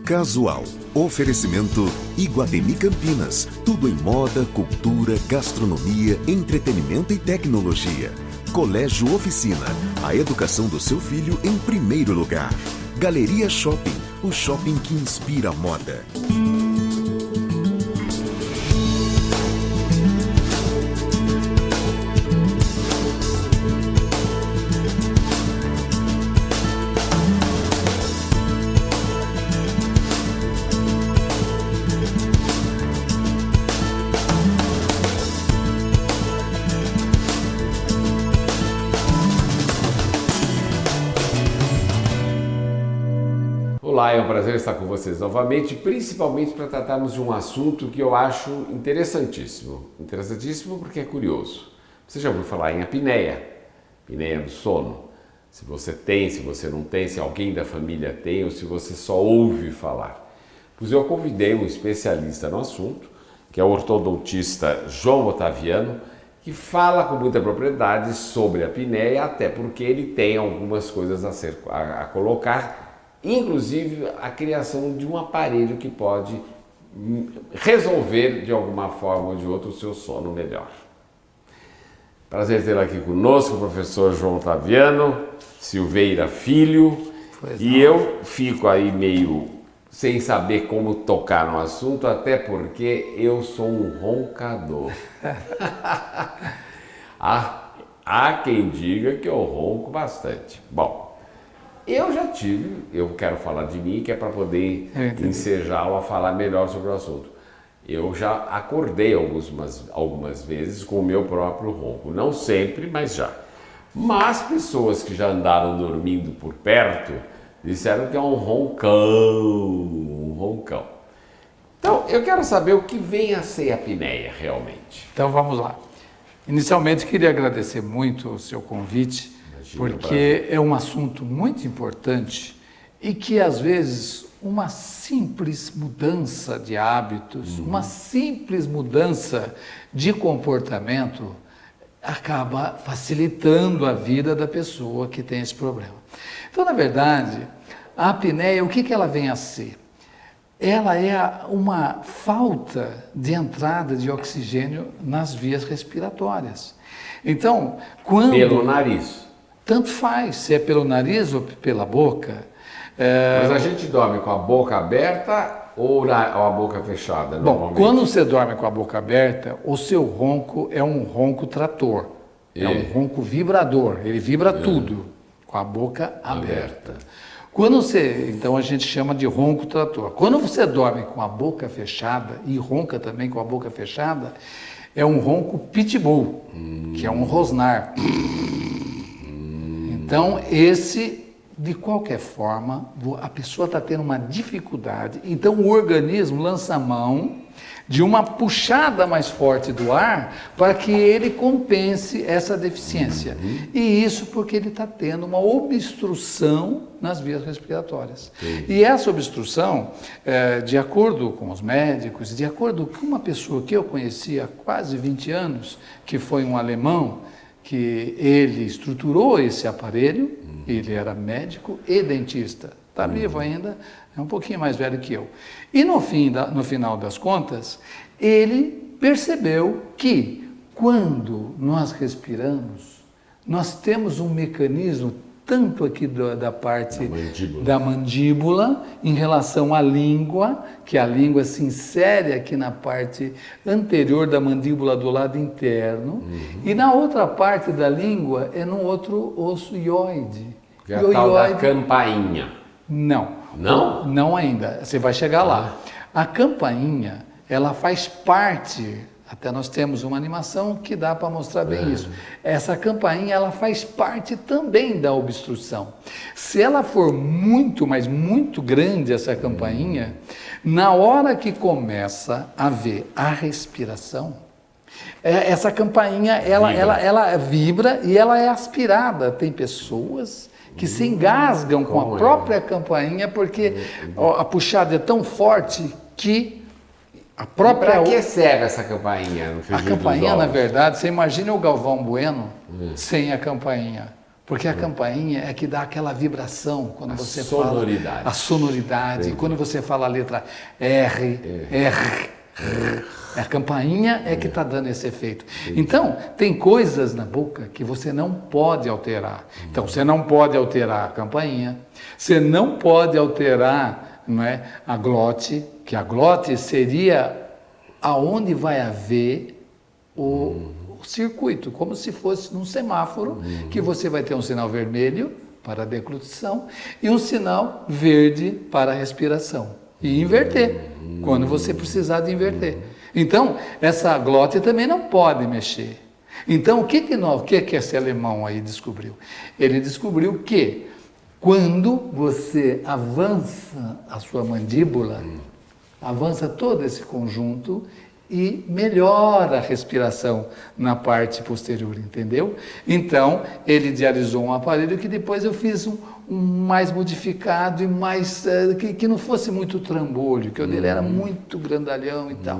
Casual. Oferecimento Iguatemi Campinas. Tudo em moda, cultura, gastronomia, entretenimento e tecnologia. Colégio Oficina. A educação do seu filho em primeiro lugar. Galeria Shopping. O shopping que inspira a moda. Olá, é um prazer estar com vocês novamente, principalmente para tratarmos de um assunto que eu acho interessantíssimo. Interessantíssimo porque é curioso. Você já ouviu falar em apneia? Apneia do sono. Se você tem, se você não tem, se alguém da família tem ou se você só ouve falar. Pois eu convidei um especialista no assunto, que é o ortodontista João Otaviano, que fala com muita propriedade sobre a apneia, até porque ele tem algumas coisas a colocar, inclusive a criação de um aparelho que pode resolver de alguma forma ou de outra o seu sono melhor. Prazer tê-lo aqui conosco, o professor João Otaviano, Silveira Filho, e eu fico aí meio sem saber como tocar no assunto, até porque eu sou um roncador. Há quem diga que eu ronco bastante. Bom, eu quero falar de mim, que é para poder ensejá-lo a falar melhor sobre o assunto. Eu já acordei algumas vezes com o meu próprio ronco. Não sempre, mas já. Mas pessoas que já andaram dormindo por perto disseram que é um roncão. Então, eu quero saber o que vem a ser a apneia realmente. Então vamos lá. Inicialmente queria agradecer muito o seu convite, porque é um assunto muito importante e que às vezes uma simples mudança de hábitos, uma simples mudança de comportamento acaba facilitando a vida da pessoa que tem esse problema. Então, na verdade, a apneia, o que ela vem a ser? Ela é uma falta de entrada de oxigênio nas vias respiratórias. Então, quando... Pelo nariz. Tanto faz, se é pelo nariz ou pela boca. Mas a gente dorme com a boca aberta ou a boca fechada? Bom, quando você dorme com a boca aberta, o seu ronco é um ronco trator. É um ronco vibrador, ele vibra tudo com a boca aberta. Então a gente chama de ronco trator. Quando você dorme com a boca fechada e ronca também com a boca fechada, é um ronco pitbull, que é um rosnar. Então, de qualquer forma, a pessoa está tendo uma dificuldade, então o organismo lança a mão de uma puxada mais forte do ar para que ele compense essa deficiência. E isso porque ele está tendo uma obstrução nas vias respiratórias. E essa obstrução, de acordo com os médicos, de acordo com uma pessoa que eu conheci há quase 20 anos, que foi um alemão, que ele estruturou esse aparelho, ele era médico e dentista, está vivo ainda, é um pouquinho mais velho que eu. E no final das contas, ele percebeu que quando nós respiramos, nós temos um mecanismo tanto aqui da parte da mandíbula em relação à língua, que a língua se insere aqui na parte anterior da mandíbula do lado interno, e na outra parte da língua é no outro osso ióide. Que é a tal da campainha. Não. Não? Não ainda, você vai chegar lá. A campainha, ela faz parte... Até nós temos uma animação que dá para mostrar bem isso. Essa campainha, ela faz parte também da obstrução. Se ela for muito, mas muito grande, essa campainha, na hora que começa a haver a respiração, essa campainha, ela vibra e ela é aspirada. Tem pessoas que se engasgam com a própria campainha porque a puxada é tão forte que Para que serve essa campainha no frigir A campainha, dos ovos? na verdade, você imagina o Galvão Bueno sem a campainha. Porque a campainha é que dá aquela vibração quando você sonoridade. fala. A sonoridade. Entendi. Quando você fala a letra R, a campainha é que está dando esse efeito. Entendi. Então, tem coisas na boca que você não pode alterar. Então, você não pode alterar a campainha, você não pode alterar, não é, a glote, que a glote seria aonde vai haver o circuito, como se fosse num semáforo, que você vai ter um sinal vermelho para a deglutição e um sinal verde para a respiração. E inverter, quando você precisar de inverter. Então, essa glote também não pode mexer. Então, o que esse alemão aí descobriu? Ele descobriu que quando você avança a sua mandíbula, avança todo esse conjunto e melhora a respiração na parte posterior, entendeu? Então, ele idealizou um aparelho que depois eu fiz um mais modificado e mais que não fosse muito trambolho, que o dele era muito grandalhão e tal.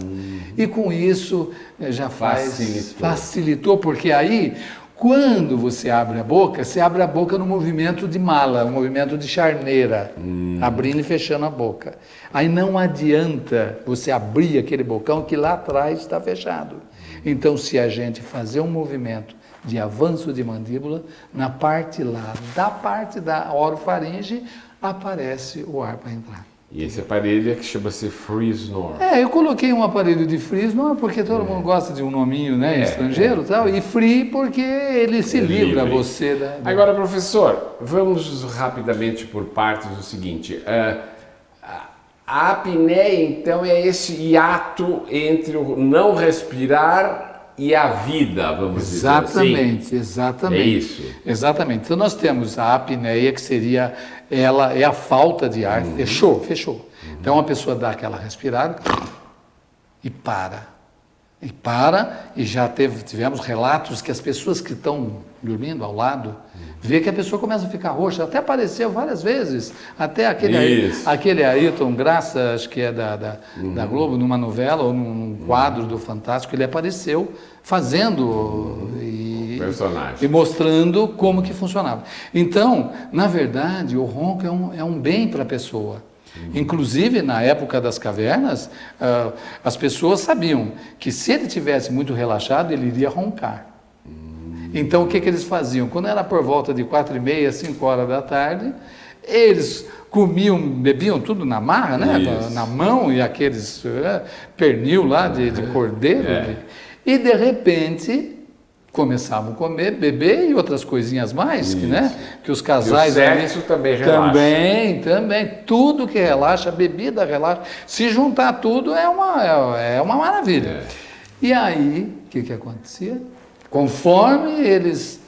E com isso já facilitou, porque aí quando você abre a boca no movimento de mala, um movimento de charneira, abrindo e fechando a boca. Aí não adianta você abrir aquele bocão que lá atrás está fechado. Então, se a gente fazer um movimento de avanço de mandíbula, na parte lá, da parte da orofaringe, aparece o ar para entrar. E esse aparelho é que chama-se Free-Snore. Eu coloquei um aparelho de Free-Snore porque todo mundo gosta de um nominho, né, estrangeiro e tal, e Free porque ele se livra você da... Agora, professor, vamos rapidamente por partes do seguinte. A apneia, então, é esse hiato entre o não respirar e a vida, vamos dizer assim. Exatamente. É isso. Exatamente. Então nós temos a apneia, que seria, ela é a falta de ar, fechou. Então a pessoa dá aquela respirada e para. E já tivemos relatos que as pessoas que estão dormindo ao lado, vê que a pessoa começa a ficar roxa, até apareceu várias vezes, até aquele Ayrton Graça, acho que é da Globo, numa novela ou num quadro do Fantástico, ele apareceu fazendo e mostrando como que funcionava. Então, na verdade, o ronco é um bem para a pessoa. Inclusive, na época das cavernas, as pessoas sabiam que se ele tivesse muito relaxado, ele iria roncar. Então, o que eles faziam? Quando era por volta de 4h30, 5 horas da tarde, eles comiam, bebiam tudo na marra, né? Na mão, e aqueles pernil lá de cordeiro. E, de repente, começavam a comer, beber e outras coisinhas mais, que os casais... E o sexo também relaxa. Também. Tudo que relaxa, a bebida relaxa. Se juntar tudo é uma maravilha. E aí, o que acontecia? Conforme eles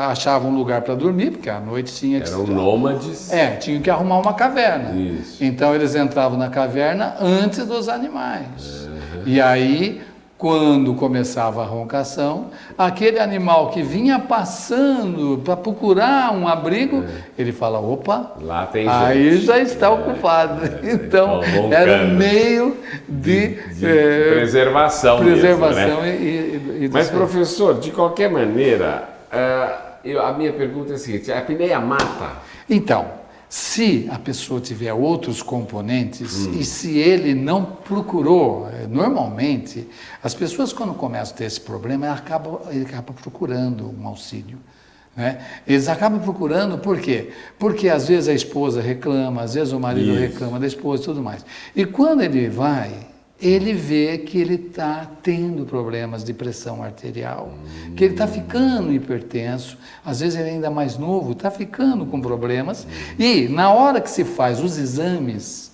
achavam um lugar para dormir, porque à noite tinha que... Eram nômades. Tinham que arrumar uma caverna. Isso. Então eles entravam na caverna antes dos animais. E aí, quando começava a roncação, aquele animal que vinha passando para procurar um abrigo, ele fala, opa, lá tem aí gente. já está ocupado. Então, era um meio de preservação mesmo, né? e Mas, professor, de qualquer maneira, a minha pergunta é a seguinte, a apneia mata? Então, se a pessoa tiver outros componentes e se ele não procurou, normalmente, as pessoas quando começam a ter esse problema, ele acaba procurando um auxílio. Né? Eles acabam procurando, por quê? Porque às vezes a esposa reclama, às vezes o marido reclama da esposa e tudo mais. E quando ele vai, ele vê que ele está tendo problemas de pressão arterial, que ele está ficando hipertenso, às vezes ele é ainda mais novo, está ficando com problemas, e na hora que se faz os exames,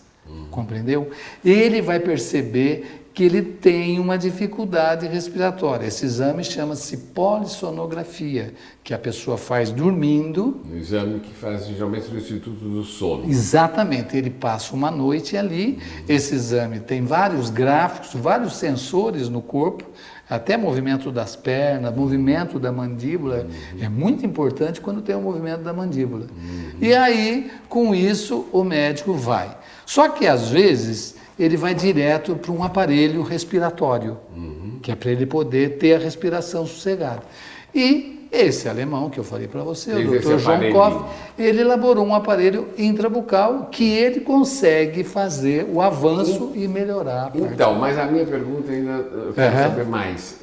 compreendeu? Ele vai perceber que ele tem uma dificuldade respiratória. Esse exame chama-se polissonografia, que a pessoa faz dormindo. Um exame que faz geralmente no Instituto do Sono. Exatamente, ele passa uma noite ali, esse exame tem vários gráficos, vários sensores no corpo, até movimento das pernas, movimento da mandíbula, é muito importante quando tem o movimento da mandíbula. E aí, com isso, o médico vai. Só que às vezes ele vai direto para um aparelho respiratório, que é para ele poder ter a respiração sossegada. E Esse alemão que eu falei para você, o Esse Dr. João aparelhinho. Koff, ele elaborou um aparelho intrabucal que ele consegue fazer o avanço e melhorar a parte. Então, mas a minha pergunta ainda, eu quero saber mais.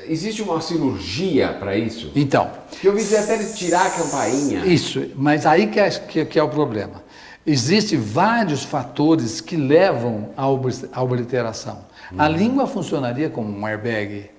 Existe uma cirurgia para isso? Então, Porque eu vi dizer até de tirar a campainha. isso, mas aí que é o problema. Existem vários fatores que levam à obliteração. A língua funcionaria como um airbag.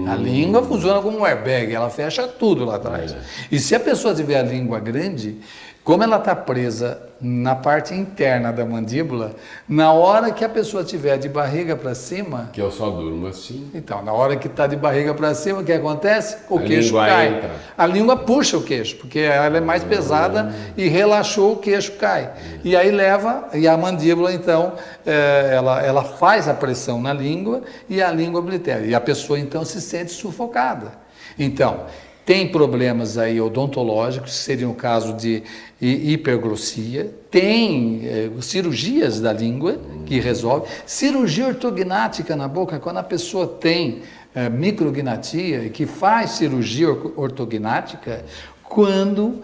A língua funciona como um airbag, ela fecha tudo lá atrás. E se a pessoa tiver a língua grande, como ela está presa na parte interna da mandíbula, na hora que a pessoa tiver de barriga para cima, Que eu só durmo assim. então, na hora que está de barriga para cima, o que acontece? O A queixo língua cai. entra. A língua puxa o queixo, porque ela é mais pesada e relaxou, o queixo cai. E aí leva, e a mandíbula, então, ela faz a pressão na língua e a língua oblitera. E a pessoa, então, se sente sufocada. Então, tem problemas aí odontológicos, que seria o caso de hiperglossia, tem cirurgias da língua que resolve, cirurgia ortognática na boca, quando a pessoa tem micrognatia e que faz cirurgia ortognática, quando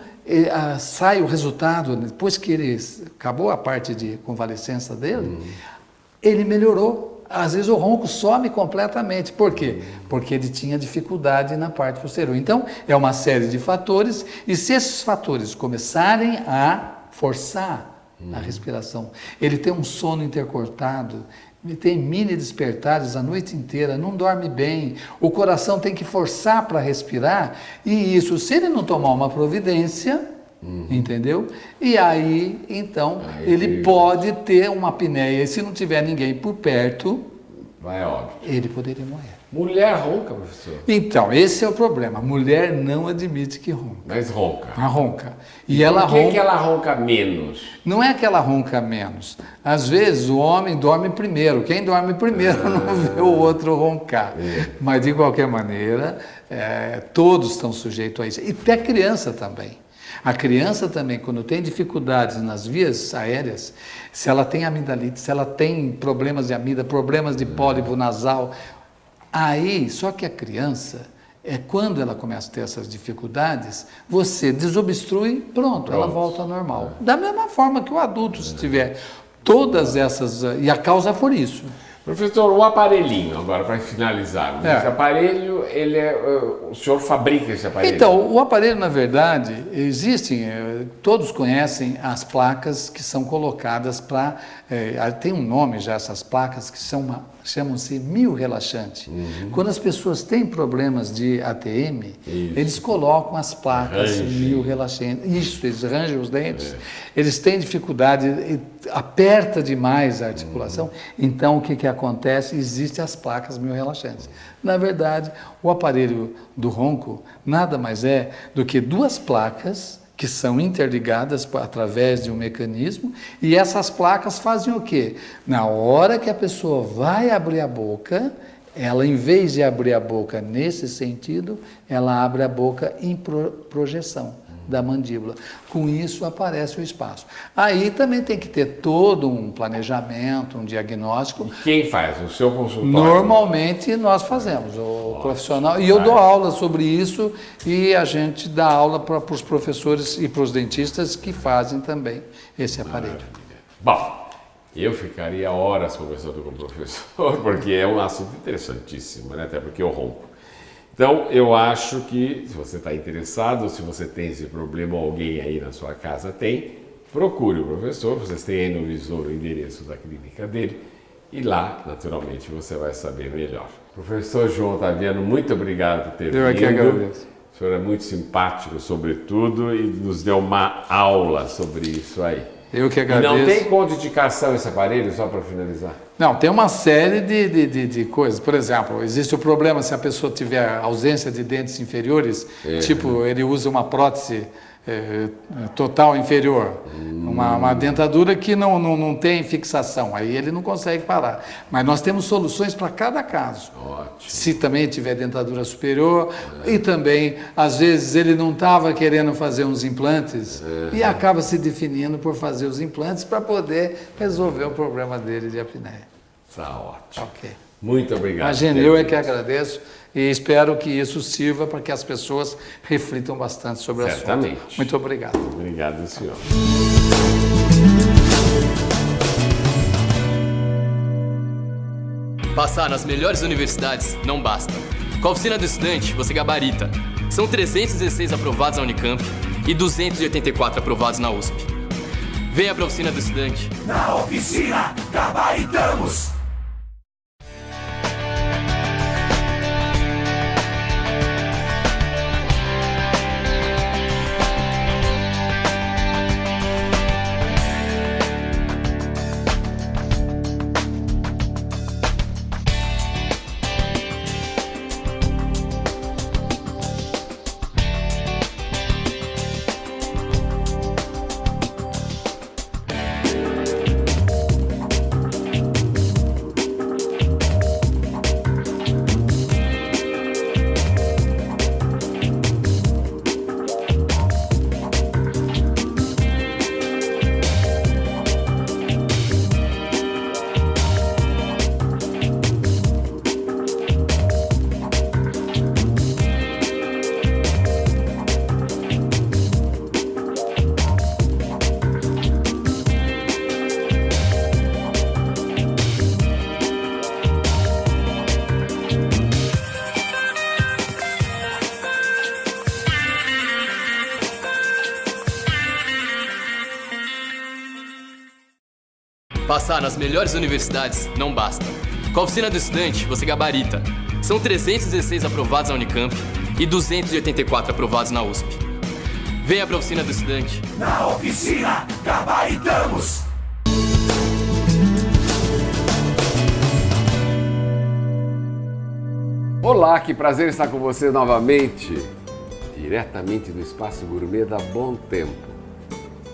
sai o resultado, depois que ele acabou a parte de convalescença dele, ele melhorou. Às vezes o ronco some completamente. Por quê? Porque ele tinha dificuldade na parte posterior. Então, é uma série de fatores, e se esses fatores começarem a forçar a respiração, ele tem um sono intercortado, ele tem mini despertares a noite inteira, não dorme bem, o coração tem que forçar para respirar, e isso, se ele não tomar uma providência, entendeu? E aí, então, ele pode ter uma apneia, e se não tiver ninguém por perto, Vai óbvio. ele poderia morrer. Mulher ronca, professor. Então, esse é o problema. A mulher não admite que ronca. Mas ronca. Ela ronca. E ela Por que ronca. que ela ronca menos? Não é que ela ronca menos. Às vezes o homem dorme primeiro. Quem dorme primeiro não vê o outro roncar. Mas de qualquer maneira, todos estão sujeitos a isso. E até a criança também. A criança também, quando tem dificuldades nas vias aéreas, se ela tem amidalite, se ela tem problemas de amígdala, problemas de pólipo nasal, aí, só que a criança, quando ela começa a ter essas dificuldades, você desobstrui, pronto, ela volta ao normal. Da mesma forma que o adulto, se tiver todas essas, e a causa for isso. Professor, o aparelhinho, agora para finalizar. Esse aparelho, o senhor fabrica esse aparelho? Então, o aparelho, na verdade, existem, todos conhecem as placas que são colocadas para, tem um nome já essas placas, que chamam-se miorrelaxante. Quando as pessoas têm problemas de ATM, eles colocam as placas miorelaxantes. Isso, eles rangem os dentes, eles têm dificuldade, aperta demais a articulação, então o que acontece? Existem as placas miorelaxantes. Na verdade, o aparelho do ronco nada mais é do que duas placas que são interligadas através de um mecanismo, e essas placas fazem o quê? Na hora que a pessoa vai abrir a boca, ela, em vez de abrir a boca nesse sentido, ela abre a boca em projeção da mandíbula. Com isso aparece o espaço. Aí também tem que ter todo um planejamento, um diagnóstico. E quem faz? O seu consultório? Normalmente nós fazemos, o profissional. E eu dou aula sobre isso, e a gente dá aula para os professores e para os dentistas que fazem também esse aparelho. Bom, eu ficaria horas conversando com o professor, porque é um assunto interessantíssimo, né? Até porque eu ronco. Então, eu acho que, se você está interessado, se você tem esse problema, ou alguém aí na sua casa tem, procure o professor. Vocês têm aí no visor o endereço da clínica dele, e lá, naturalmente, você vai saber melhor. Professor João Otaviano, muito obrigado por ter vindo. Eu é que agradeço. O senhor é muito simpático, sobretudo, e nos deu uma aula sobre isso aí. Eu que E agradeço. não tem contraindicação esse aparelho, só para finalizar? Não, tem uma série de coisas. Por exemplo, existe o problema se a pessoa tiver ausência de dentes inferiores, tipo, ele usa uma prótese total inferior, uma dentadura que não tem fixação, aí ele não consegue parar. Mas nós temos soluções para cada caso. Ótimo. Se também tiver dentadura superior, e também, às vezes, ele não estava querendo fazer uns implantes e acaba se definindo por fazer os implantes para poder resolver o problema dele de apneia. Tá ótimo. Ok. Muito obrigado. Imagina, eu é que agradeço. E espero que isso sirva para que as pessoas reflitam bastante sobre o assunto. Certamente. Muito obrigado. Obrigado, senhor. Passar nas melhores universidades não basta. Com a Oficina do Estudante, você gabarita. São 316 aprovados na Unicamp e 284 aprovados na USP. Venha para a Oficina do Estudante. Na oficina, gabaritamos! Passar nas melhores universidades não basta. Com a Oficina do Estudante, você gabarita. São 316 aprovados na Unicamp e 284 aprovados na USP. Venha para a Oficina do Estudante. Na oficina, gabaritamos! Olá, que prazer estar com você novamente, diretamente do Espaço Gourmet da Bom Tempo.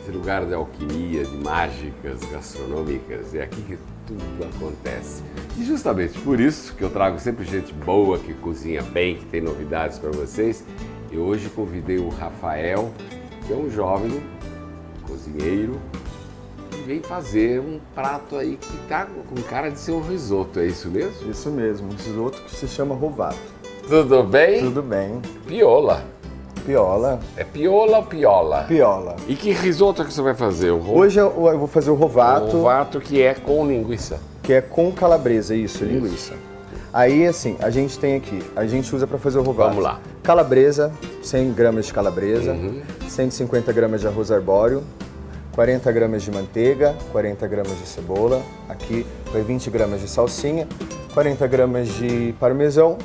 Esse lugar de alquimia, de mágicas gastronômicas, é aqui que tudo acontece. E justamente por isso que eu trago sempre gente boa, que cozinha bem, que tem novidades para vocês. E hoje convidei o Rafael, que é um jovem cozinheiro, que vem fazer um prato aí que tá com cara de ser um risoto, é isso mesmo? Isso mesmo, um risoto que se chama rovato. Tudo bem? Tudo bem. Piola. Piola. É piola ou piola? Piola. E que risoto que você vai fazer? Hoje eu vou fazer o rovato. O rovato que é com linguiça. Que é com calabresa, isso, linguiça. Aí, assim, a gente tem aqui, a gente usa para fazer o rovato. Vamos lá. Calabresa, 100 gramas de calabresa, 150 gramas de arroz arbóreo, 40 gramas de manteiga, 40 gramas de cebola, aqui vai 20 gramas de salsinha, 40 gramas de parmesão,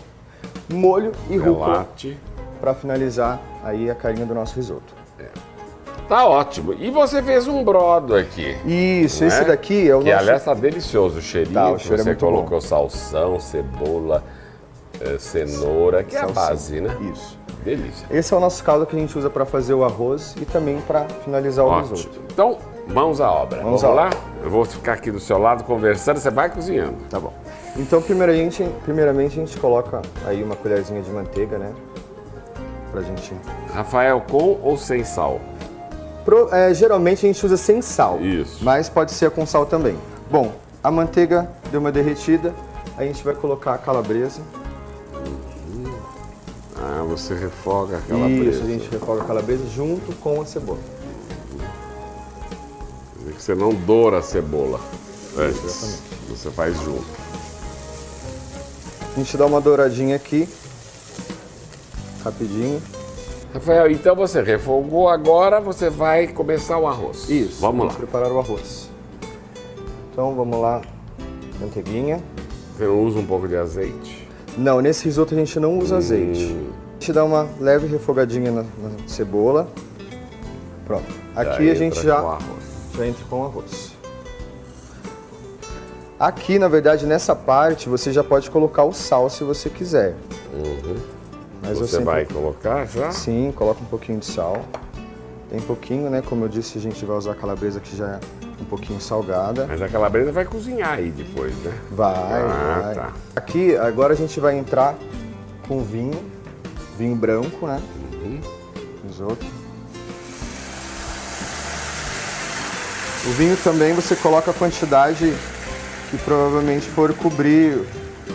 molho e rúcula Relate. para finalizar aí a carinha do nosso risoto. Tá ótimo. E você fez um brodo aqui. Isso, não esse é? daqui é o que nosso... aliás tá delicioso o cheirinho. Tá, o cheiro é você muito colocou bom. salsão, cebola, cenoura, que é a Salsinha. base, né? Isso. Delícia. Esse é o nosso caldo que a gente usa para fazer o arroz e também para finalizar o Ótimo. risoto. Então, mãos à obra. Mãos Vamos à lá? Eu vou ficar aqui do seu lado conversando, você vai cozinhando. Tá bom. Então, primeiramente a gente coloca aí uma colherzinha de manteiga, né? Pra gente... Rafael, com ou sem sal? Geralmente a gente usa sem sal. Isso. Mas pode ser com sal também. Bom, a manteiga deu uma derretida, a gente vai colocar a calabresa. Ah, você refoga aquela Isso, presa. a gente refoga a calabresa junto com a cebola. Quer dizer que você não doura a cebola. Exatamente. Você faz junto. A gente dá uma douradinha aqui, rapidinho. Rafael, então você refogou, agora você vai começar o arroz. Isso, Vamos lá. preparar o arroz. Então vamos lá, manteiguinha. Você não usa um pouco de azeite? Não, nesse risoto a gente não usa azeite. A gente dá uma leve refogadinha na cebola. Pronto. Aqui a gente entra já com arroz. entra com o arroz. Aqui, na verdade, nessa parte, você já pode colocar o sal se você quiser. Mas eu Você sempre- vai colocar já? Sim, coloca um pouquinho de sal. Tem pouquinho, né? Como eu disse, a gente vai usar a calabresa que já é um pouquinho salgada. Mas a calabresa vai cozinhar aí depois, né? Vai. Tá. Aqui, agora a gente vai entrar com vinho branco, né? Risoto. O vinho também você coloca a quantidade que provavelmente for cobrir,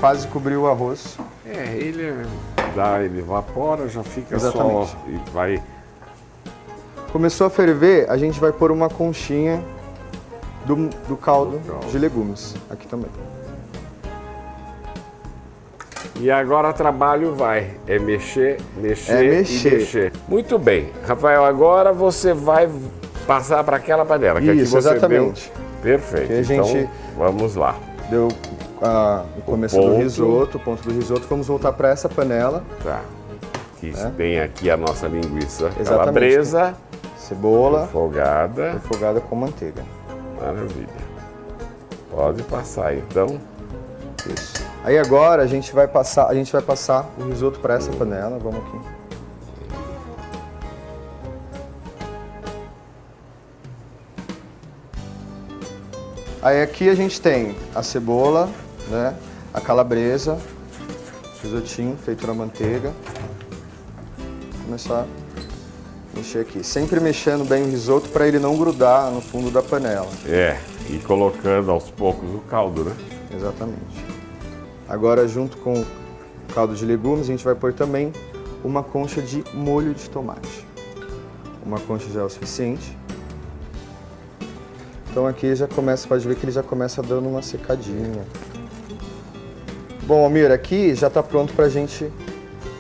quase cobrir o arroz. Ele evapora, já fica Exatamente. só e vai... Começou a ferver, a gente vai pôr uma conchinha do caldo de legumes aqui também. E agora o trabalho é mexer e mexer. Muito bem. Rafael, agora você vai passar para aquela panela. Que Isso, aqui você exatamente. Deu... Perfeito. Que a gente então, vamos lá. Deu o começo do risoto, o ponto do risoto. Vamos voltar para essa panela. Tá. Que tem aqui a nossa linguiça Exatamente. calabresa. Cebola. Refogada com manteiga. Maravilha. Pode passar, então. Isso. Aí agora a gente vai passar o risoto para essa panela. Vamos aqui. Aí aqui a gente tem a cebola, né? A calabresa, risotinho feito na manteiga. Vou começar a mexer aqui, sempre mexendo bem o risoto para ele não grudar no fundo da panela. E colocando aos poucos o caldo, né? Exatamente. Agora, junto com o caldo de legumes, a gente vai pôr também uma concha de molho de tomate. Uma concha já é o suficiente. Então aqui já começa, pode ver que ele já começa dando uma secadinha. Bom, Almir, aqui já está pronto para a gente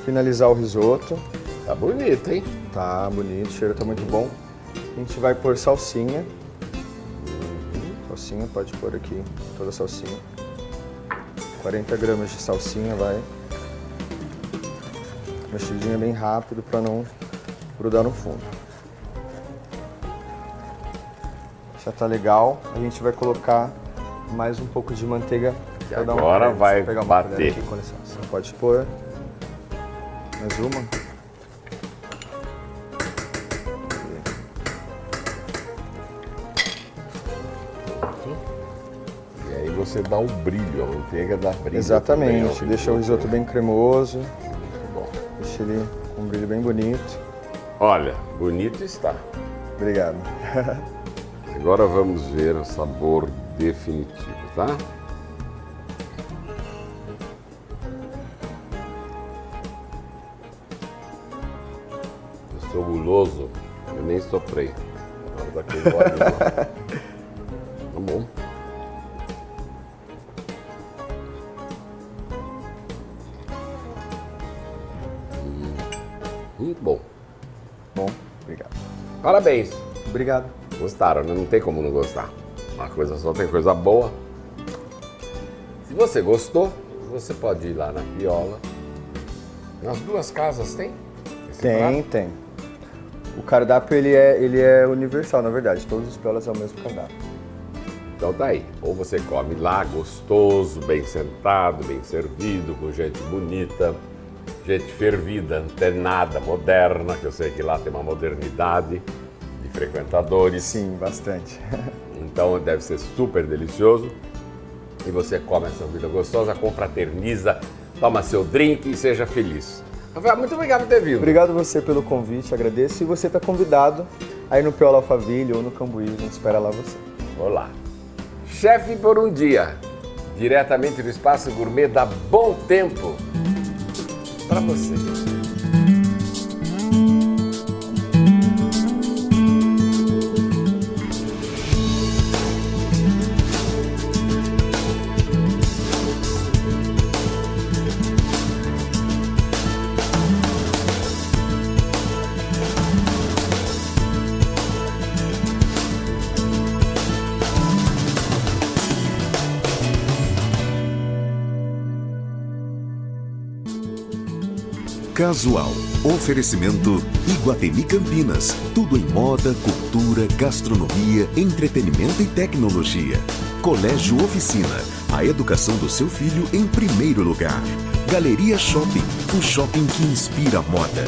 finalizar o risoto. Tá bonito, hein? Tá bonito, o cheiro tá muito bom. A gente vai pôr salsinha. Salsinha, pode pôr aqui toda a salsinha. 40 gramas de salsinha, vai. Mexidinha bem rápido para não grudar no fundo. Já tá legal. A gente vai colocar mais um pouco de manteiga. Agora vai bater. Aqui, com licença. Pode pôr. Mais uma. E aí você dá um brilho, a manteiga dá brilho. Exatamente. Também, deixa o risoto bem cremoso. Muito bom. Deixa ele com um brilho bem bonito. Olha, bonito está. Obrigado. Agora vamos ver o sabor definitivo, tá? Eu sou guloso, eu nem soprei. Na hora daquele óleo lá. Tá bom. Muito bom. Bom, obrigado. Parabéns. Obrigado. Gostaram, né? Não tem como não gostar. Uma coisa só tem coisa boa. Se você gostou, você pode ir lá na Piola. Nas duas casas tem? Tem. O cardápio ele é universal, na verdade. Todos os Piolas é o mesmo cardápio. Então tá aí. Ou você come lá, gostoso, bem sentado, bem servido, com gente bonita, gente fervida, antenada, moderna, que eu sei que lá tem uma modernidade de frequentadores. Sim, bastante. Então deve ser super delicioso. E você come essa vida gostosa, confraterniza, toma seu drink e seja feliz. Rafael, muito obrigado por ter vindo. Obrigado você pelo convite, agradeço. E você está convidado aí no Piola Alphaville ou no Cambuí, a gente espera lá você. Olá. Chefe por um dia, diretamente do Espaço Gourmet da Bom Tempo, para você. Casual. Oferecimento Iguatemi Campinas. Tudo em moda, cultura, gastronomia, entretenimento e tecnologia. Colégio Oficina. A educação do seu filho em primeiro lugar. Galeria Shopping. O shopping que inspira a moda.